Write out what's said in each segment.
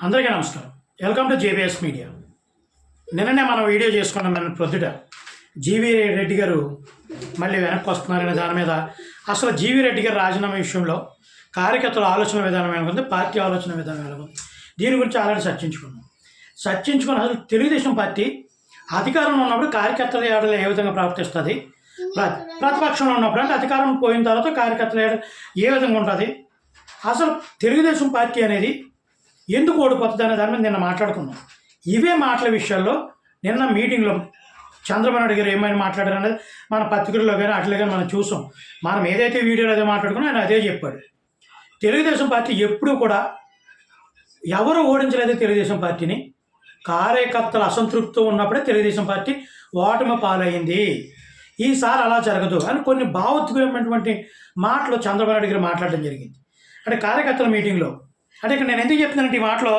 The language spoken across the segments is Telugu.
అందరికీ నమస్కారం. Welcome to JBS media. నిన్ననే మనం వీడియో చేసుకున్నాం. మన ప్రొద్దుట జీవీ రెడ్డి గారు మళ్ళీ వెనక్కి వస్తున్నారనే దాని మీద అసలు జీవీ రెడ్డి గారు రాజీనామా విషయంలో కార్యకర్తల ఆలోచన విధానం ఎలాగుంది, పార్టీ ఆలోచన విధానం ఎలాగుంది, దీని గురించి ఆల్రెడీ చర్చించుకుని అసలు తెలుగుదేశం పార్టీ అధికారంలో ఉన్నప్పుడు కార్యకర్తల ఏడలో ఏ విధంగా ప్రవర్తిస్తుంది, ప్రతిపక్షంలో ఉన్నప్పుడు అంటే అధికారం పోయిన తర్వాత కార్యకర్తల ఏడ ఏ విధంగా ఉంటుంది, అసలు తెలుగుదేశం పార్టీ అనేది ఎందుకు ఓడిపోతుంది అనే దాని మీద నిన్న మాట్లాడుకున్నాం. ఇవే మాటల విషయాల్లో నిన్న మీటింగ్లో చంద్రబాబు నాయుడు గారు ఏమైనా మాట్లాడారు అనేది మన పత్రికల్లో కానీ అట్లా కానీ మనం చూసాం. మనం ఏదైతే వీడియోలో అదే మాట్లాడుకున్నా ఆయన అదే చెప్పాడు. తెలుగుదేశం పార్టీ ఎప్పుడూ కూడా ఎవరు ఓడించలేదు తెలుగుదేశం పార్టీని. కార్యకర్తలు అసంతృప్తితో ఉన్నప్పుడే తెలుగుదేశం పార్టీ ఓటమి పాలైంది. ఈసారి అలా జరగదు అని కొన్ని భావోద్వేగమైనటువంటి మాటలు చంద్రబాబు నాయుడు గారు మాట్లాడడం జరిగింది. అంటే కార్యకర్తల మీటింగ్లో అంటే ఇక్కడ నేను ఎందుకు చెప్తున్నానంటే ఈ మాటలో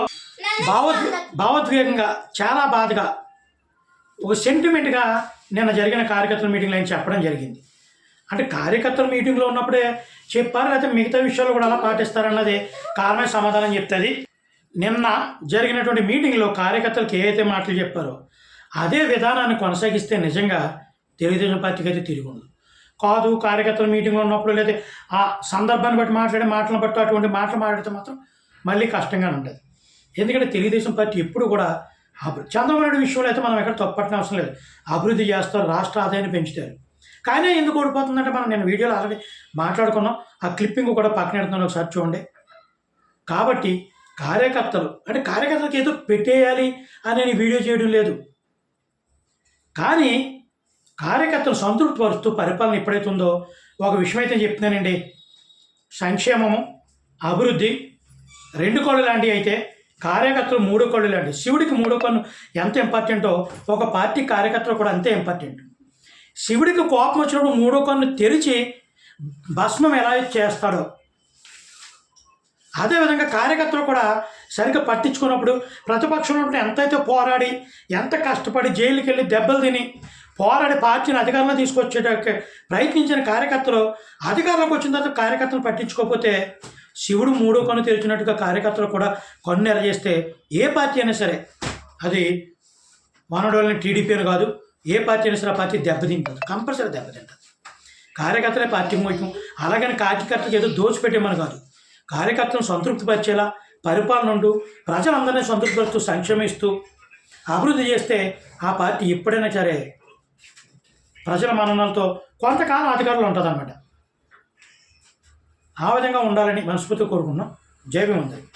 భావోద్వేగంగా చాలా బాధగా ఒక సెంటిమెంట్గా నిన్న జరిగిన కార్యకర్తల మీటింగ్లో ఆయన చెప్పడం జరిగింది. అంటే కార్యకర్తల మీటింగ్లో ఉన్నప్పుడే చెప్పారు, లేకపోతే మిగతా విషయాలు కూడా అలా పాటిస్తారన్నది కారణమే సమాధానం చెప్తుంది. నిన్న జరిగినటువంటి మీటింగ్లో కార్యకర్తలకు ఏవైతే మాటలు చెప్పారో అదే విధానాన్ని కొనసాగిస్తే నిజంగా తెలుగుదేశం పార్టీకి అయితే తిరిగి ఉండదు. కాదు కార్యకర్తల మీటింగ్లో ఉన్నప్పుడు లేదా ఆ సందర్భాన్ని బట్టి మాట్లాడే మాటలను బట్టి అటువంటి మాటలు మాట్లాడితే మాత్రం మళ్ళీ కష్టంగానే ఉంటుంది. ఎందుకంటే తెలుగుదేశం పార్టీ ఎప్పుడు కూడా చంద్రబాబు నాయుడు విషయంలో అయితే మనం ఎక్కడ తప్పట్టిన అవసరం లేదు. అభివృద్ధి చేస్తారు, రాష్ట్ర ఆదాయాన్ని పెంచుతారు. కానీ ఎందుకు ఓడిపోతుందంటే మనం నేను వీడియోలో ఆల్రెడీ మాట్లాడుకున్నాం. ఆ క్లిప్పింగ్ కూడా పక్కన పెడుతున్నాను, ఒకసారి చూడండి. కాబట్టి కార్యకర్తలకు ఏదో పెట్టేయాలి అని నేను వీడియో చేయడం లేదు. కానీ కార్యకర్తలు సంతృప్తిపరుస్తూ పరిపాలన ఎప్పుడైతే ఉందో ఒక విషయం అయితే చెప్తున్నానండి. సంక్షేమము, అభివృద్ధి 2 కళ్ళు లాంటివి అయితే కార్యకర్తలు 3 కళ్ళు లాంటివి. శివుడికి 3 కన్ను ఎంత ఇంపార్టెంటో ఒక పార్టీ కార్యకర్తలు కూడా అంతే ఇంపార్టెంట్. శివుడికి కోపం వచ్చినప్పుడు 3 కన్ను తెరిచి భస్మం ఎలా చేస్తాడో అదేవిధంగా కార్యకర్తలు కూడా సరిగ్గా పట్టించుకున్నప్పుడు ప్రతిపక్షంలో ఉంటే ఎంతైతే పోరాడి ఎంత కష్టపడి జైలుకి వెళ్ళి దెబ్బలు తిని పోరాడి పార్టీని అధికారంలో తీసుకొచ్చేటಕ್ಕೆ ప్రయత్నించిన కార్యకర్తలు అధికారంలోకి వచ్చిన తర్వాత కార్యకర్తలు పట్టించుకోకపోతే శివుడు 3 కన్ను తెరిచినట్టుగా కార్యకర్తలు కూడా కన్ను ఎరచేస్తే ఏ పార్టీ అయినా సరే అది మనోడోళ్ళని టీడీపీ అని కాదు, ఏ పార్టీ అయినా సరే ఆ పార్టీ దెబ్బతింటుంది, కంపల్సరీ దెబ్బతింటుంది. కార్యకర్తలే పార్టీ మోయటం అలాగని కార్యకర్తలకు ఏదో దోచిపెట్టేమని కాదు. కార్యకర్తలను సంతృప్తిపరిచేలా పరిపాలన ఉంటూ ప్రజలందరినీ సంతృప్తిపరుస్తూ సంక్షేమిస్తూ అభివృద్ధి చేస్తే ఆ పార్టీ ఎప్పుడైనా సరే ప్రజల మన్ననలతో కొంతకాలం అధికారంలో ఉంటుంది అన్నమాట. ఆ విధంగా ఉండాలని మనస్ఫూర్తిగా కోరుకున్నాం. జై భీమ్ అందరికీ.